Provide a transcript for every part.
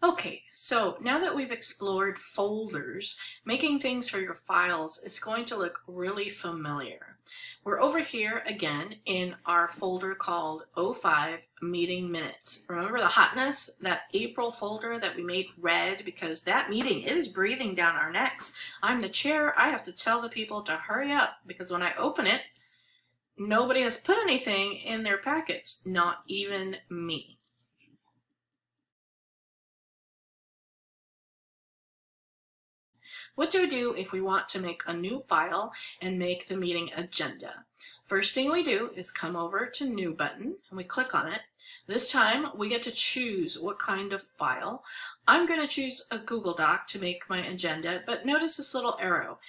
Okay, so now that we've explored folders, making things for your files is going to look really familiar. We're over here again in our folder called O5 Meeting Minutes. Remember the hotness, that April folder that we made red because that meeting, it is breathing down our necks. I'm the chair, I have to tell the people to hurry up because when I open it, nobody has put anything in their packets, not even me. What do we do if we want to make a new file and make the meeting agenda? First thing we do is come over to New button and we click on it. This time we get to choose what kind of file. I'm going to choose a Google Doc to make my agenda, but notice this little arrow.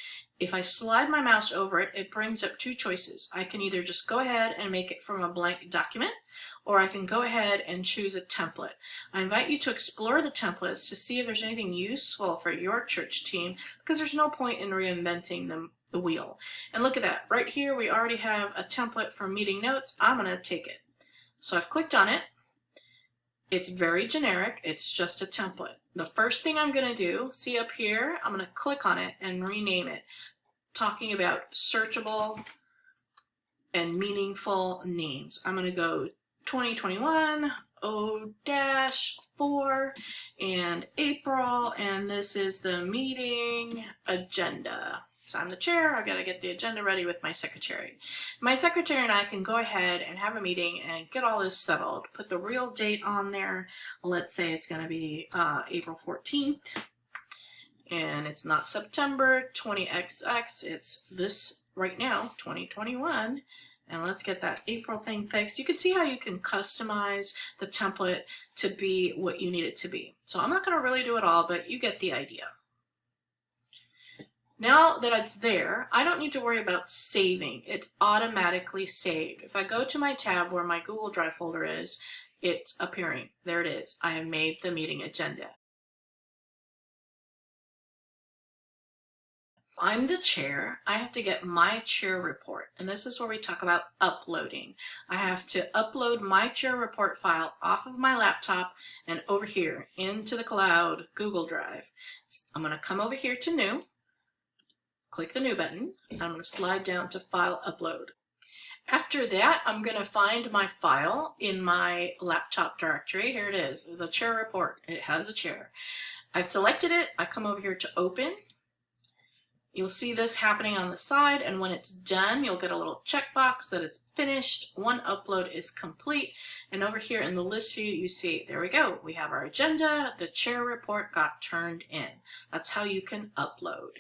If I slide my mouse over it, it brings up two choices. I can either just go ahead and make it from a blank document, or I can go ahead and choose a template. I invite you to explore the templates to see if there's anything useful for your church team, because there's no point in reinventing the wheel. And look at that, right here we already have a template for meeting notes. I'm going to take it. So I've clicked on it. It's very generic, it's just a template. The first thing I'm going to do, see up here, I'm going to click on it and rename it, talking about searchable and meaningful names. I'm going to go 2021 O-4 and April, and this is the meeting agenda. So I'm the chair, I gotta get the agenda ready with my secretary. My secretary and I can go ahead and have a meeting and get all this settled. Put the real date on there. Let's say it's gonna be April 14th. And it's not September 20XX, it's this right now, 2021. And let's get that April thing fixed. You can see how you can customize the template to be what you need it to be. So I'm not gonna really do it all, but you get the idea. Now that it's there, I don't need to worry about saving. It's automatically saved. If I go to my tab where my Google Drive folder is, it's appearing. There it is. I have made the meeting agenda. I'm the chair. I have to get my chair report, and this is where we talk about uploading. I have to upload my chair report file off of my laptop and over here into the cloud Google Drive. I'm going to come over here to New. Click the New button. I'm going to slide down to File Upload. After that, I'm going to find my file in my laptop directory. Here it is, the chair report. It has a chair. I've selected it. I come over here to Open. You'll see this happening on the side, and when it's done, you'll get a little checkbox that it's finished. One upload is complete, and over here in the list view, you see, there we go. We have our agenda. The chair report got turned in. That's how you can upload.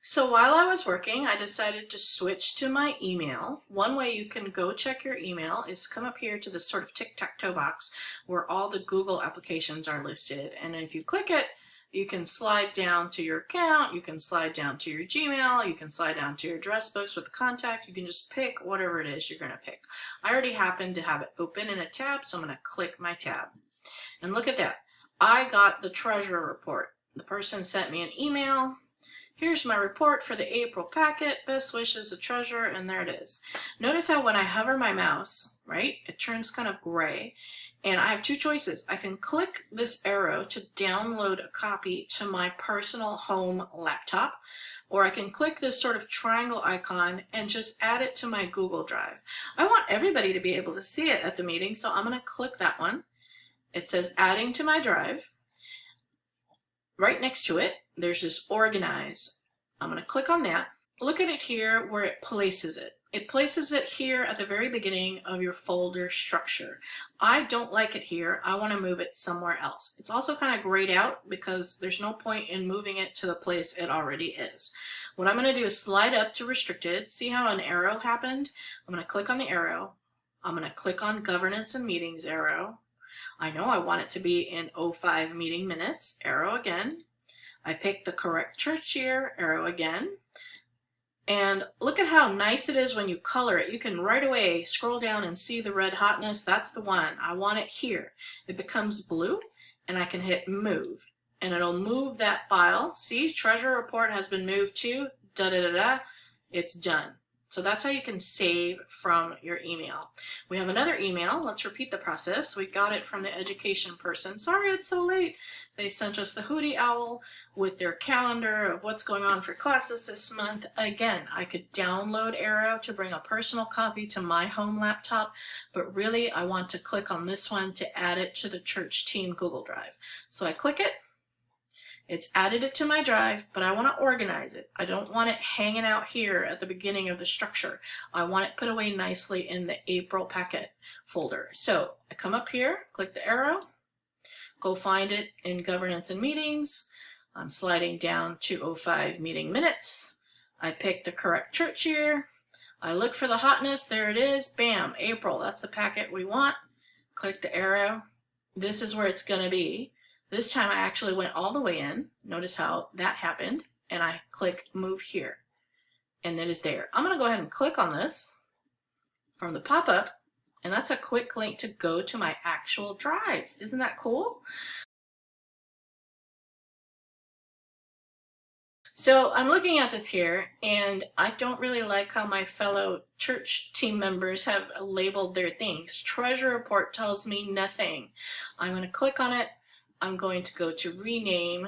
So while I was working, I decided to switch to my email. One way you can go check your email is come up here to this sort of tic-tac-toe box where all the Google applications are listed. And if you click it, you can slide down to your account, you can slide down to your Gmail, you can slide down to your address books with the contact. You can just pick whatever it is you're going to pick. I already happen to have it open in a tab, so I'm going to click my tab. And look at that. I got the treasurer report. The person sent me an email. Here's my report for the April packet. Best wishes, the treasurer, and there it is. Notice how when I hover my mouse, right, it turns kind of gray, and I have two choices. I can click this arrow to download a copy to my personal home laptop, or I can click this sort of triangle icon and just add it to my Google Drive. I want everybody to be able to see it at the meeting, so I'm going to click that one. It says adding to my drive. Right next to it, there's this organize. I'm going to click on that. Look at it here where it places it. It places it here at the very beginning of your folder structure. I don't like it here. I want to move it somewhere else. It's also kind of grayed out because there's no point in moving it to the place it already is. What I'm going to do is slide up to restricted. See how an arrow happened? I'm going to click on the arrow. I'm going to click on governance and meetings arrow. I know I want it to be in O5 meeting minutes, arrow again. I picked the correct church year, arrow again. And look at how nice it is when you color it. You can right away scroll down and see the red hotness. That's the one. I want it here. It becomes blue, and I can hit move. And it'll move that file. See, treasurer report has been moved to da-da-da-da. It's done. So that's how you can save from your email. We have another email. Let's repeat the process. We got it from the education person. Sorry it's so late. They sent us the Hootie Owl with their calendar of what's going on for classes this month. Again, I could download Arrow to bring a personal copy to my home laptop, but really I want to click on this one to add it to the church team Google Drive. So I click it. It's added it to my drive, but I want to organize it. I don't want it hanging out here at the beginning of the structure. I want it put away nicely in the April packet folder. So I come up here, click the arrow, go find it in governance and meetings. I'm sliding down to 05 meeting minutes. I pick the correct church year. I look for the hotness. There it is. Bam, April. That's the packet we want. Click the arrow. This is where it's going to be. This time I actually went all the way in. Notice how that happened. And I click move here. And it is there. I'm going to go ahead and click on this from the pop-up. And that's a quick link to go to my actual drive. Isn't that cool? So I'm looking at this here, and I don't really like how my fellow church team members have labeled their things. Treasure report tells me nothing. I'm going to click on it. I'm going to go to rename,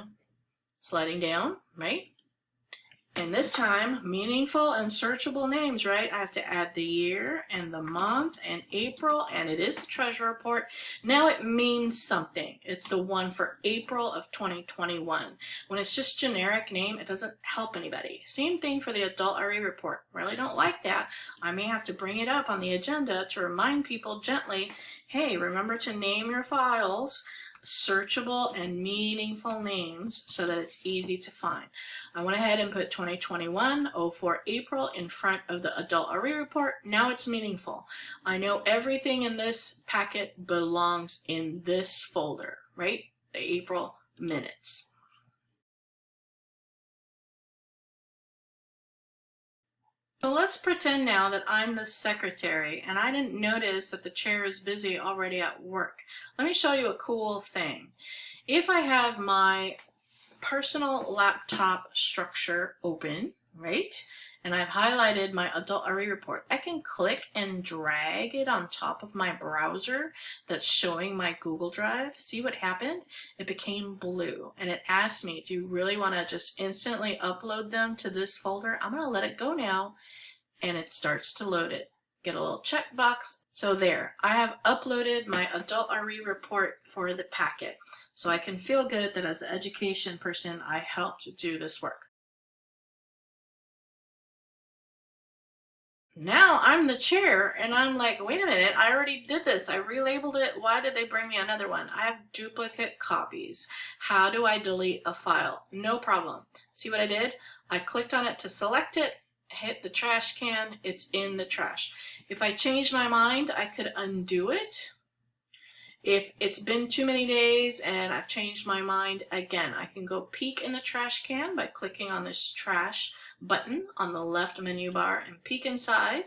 sliding down, right? And this time, meaningful and searchable names, right? I have to add the year and the month and April, and it is a treasure report. Now it means something. It's the one for April of 2021. When it's just generic name, it doesn't help anybody. Same thing for the adult RE report. Really don't like that. I may have to bring it up on the agenda to remind people gently, hey, remember to name your files searchable and meaningful names so that it's easy to find. I went ahead and put 2021-04 April in front of the adult RE report. Now it's meaningful. I know everything in this packet belongs in this folder, right? The April minutes. So let's pretend now that I'm the secretary and I didn't notice that the chair is busy already at work. Let me show you a cool thing. If I have my personal laptop structure open, right, and I've highlighted my adult RE report, I can click and drag it on top of my browser that's showing my Google Drive. See what happened? It became blue and it asked me, do you really want to just instantly upload them to this folder? I'm going to let it go now, and it starts to load it. Get a little checkbox. So there, I have uploaded my adult RE report for the packet. So I can feel good that as the education person, I helped do this work. Now I'm the chair and I'm like, wait a minute, I already did this. I relabeled it. Why did they bring me another one? I have duplicate copies. How do I delete a file? No problem. See what I did? I clicked on it to select it, hit the trash can, it's in the trash. If I change my mind, I could undo it. If it's been too many days and I've changed my mind, again, I can go peek in the trash can by clicking on this trash button on the left menu bar and peek inside.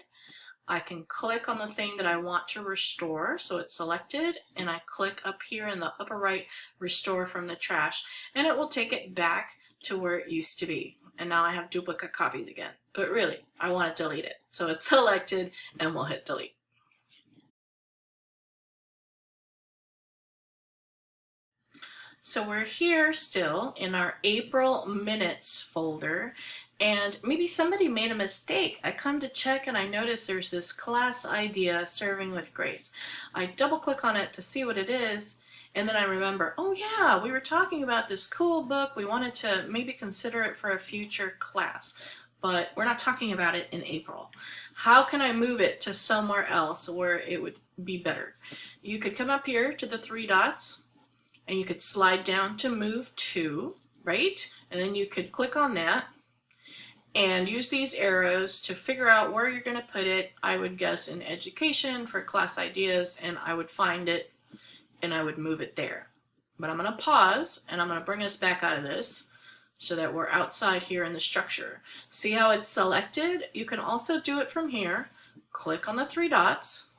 I can click on the thing that I want to restore, so it's selected, and I click up here in the upper right, restore from the trash, and it will take it back to where it used to be. And now I have duplicate copies again. But really, I want to delete it. So it's selected, and we'll hit delete. So we're here still in our April minutes folder, and maybe somebody made a mistake. I come to check and I notice there's this class idea, serving with grace. I double click on it to see what it is, and then I remember, oh yeah, we were talking about this cool book. We wanted to maybe consider it for a future class, but we're not talking about it in April. How can I move it to somewhere else where it would be better? You could come up here to the three dots, and you could slide down to move to, right? And then you could click on that and use these arrows to figure out where you're going to put it. I would guess in education for class ideas, and I would find it and I would move it there. But I'm going to pause and I'm going to bring us back out of this so that we're outside here in the structure. See how it's selected? You can also do it from here. Click on the three dots,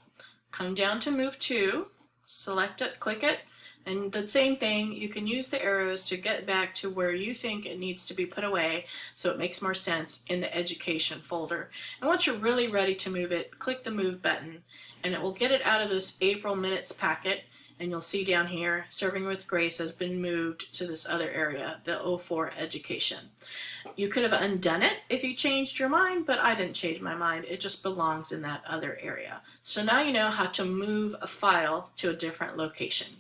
come down to move to, select it, click it, And the same thing, you can use the arrows to get back to where you think it needs to be put away so it makes more sense in the education folder. And once you're really ready to move it, click the move button and it will get it out of this April minutes packet, and you'll see down here, Serving with Grace has been moved to this other area, the 04 education. You could have undone it if you changed your mind, but I didn't change my mind. It just belongs in that other area. So now you know how to move a file to a different location.